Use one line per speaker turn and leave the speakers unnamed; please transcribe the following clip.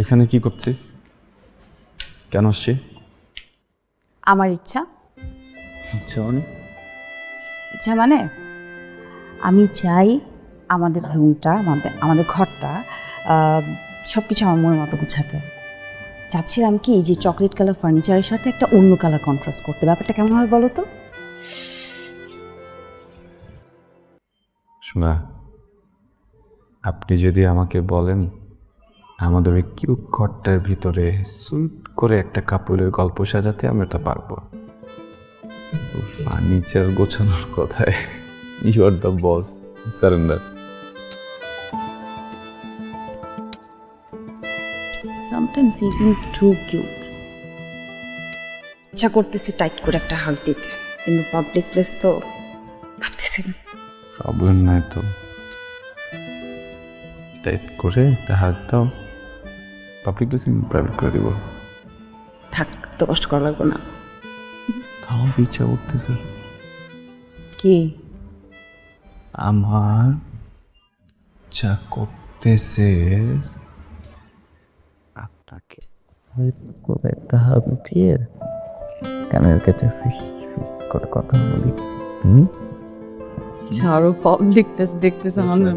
এখানে কি করছি? কেন আসছি?
আমার ইচ্ছা।
ইচ্ছা মানে?
ইচ্ছা মানে আমি চাই আমাদের রুমটা, আমাদের ঘরটা সব কিছু আমার মনের মতো গুছাতে। চাচ্ছিলাম কি যে চকলেট কালার ফার্নিচারের সাথে একটা অন্য কালার কন্ট্রাস্ট করতে। ব্যাপারটা কেমন হবে বলো তো?
শোনা, আপনি যদি আমাকে বলেন আমাদের ওই কিউট ঘরটার ভিতরে সুইট করে একটা কাপড়ের গল্প সাজাতে, আমি এটা পারবো। তো ফার্নিচার গোছানোর কথায় you are the boss, surrender.
Sometimes he seem too cute. ইচ্ছা করতেছে টাইট করে একটা হাত দিতে, কিন্তু পাবলিক প্লেস তো পারতেছি না।
প্রবলেম নাই তো, টাইট করে একটা হাত দাও, পাবলিক প্লেসে প্রাইভেট করে দিব।
থাক, তো কষ্ট করা লাগবে না।
তাও ইচ্ছা করতেছে
কি?
আমার যা করতেছে আপনাকে করে একটা হাত উঠিয়ে কানের কাছে ফিস ফিস করে কথা বলি।
আরো পাবলিক প্লেস দেখতেছে আমাদের